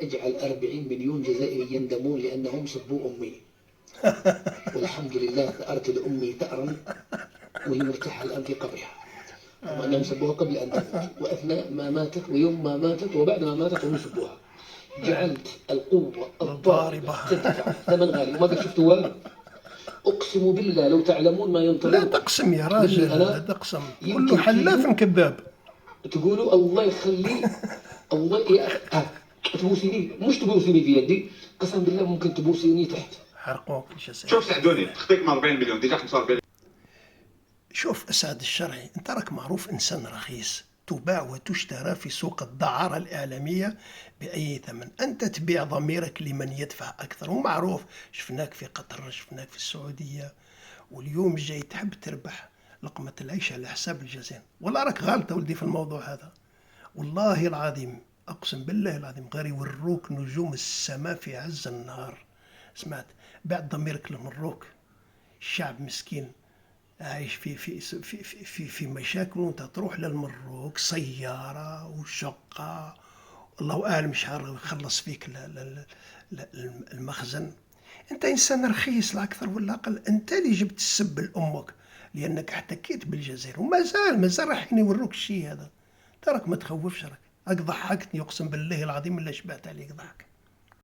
اجعل 40 مليون جزائري يندمون لأنهم سبوا أمي. والحمد لله ثأرت لأمي ثأرا وهي مرتاحة الآن في قبرها، رغم أنهم سبوها قبل أن تموت، وأثناء ما ماتت ويوم ما ماتت وبعد ما ماتت هم يسبوها. جعلت القوة الضاربة تدفع ثمن غالي وما قد شفتوا والو. أقسم بالله لو تعلمون ما لا ينتظركم تقسم يا مني راجل، لا أنا. تقسم، كله يمكن حلاف تيجوا كذاب. تقولوا الله يخلي الله يا أخي تبوسيني، مش تبوسيني في يدي، قسم بالله ممكن تبوسيني تحت. حرقوك الجزائر. شوف ساعدوني تخطيك 40 مليون ديجا 45. شوف أسعد الشرعي، أنت راك معروف إنسان رخيص، تباع وتشترى في سوق الدعارة الإعلامية بأي ثمن. أنت تبيع ضميرك لمن يدفع أكثر، ومعروف شفناك في قطر، شفناك في السعودية، واليوم جاي تحب تربح لقمة العيش على حساب الجزائر. والله راك غالط ولدي في الموضوع هذا، والله العظيم أقسم بالله العظيم غير يوروك نجوم السماء في عز النهار. سمعت؟ بعد ضميرك لمروك، الشعب مسكين عايش في مشاكل، وانت تروح للمروك سيارة وشقة، الله أعلم شحال يخلص فيك المخزن. انت انسان رخيص لا اكثر ولا اقل، انت اللي جبت السب لامك لانك احتكيت بالجزائر، ومازال راح يوروك الشيء هذا. تراك ما تخوفش، راك ضحكتني اقسم بالله العظيم الا شبعت عليك ضحك.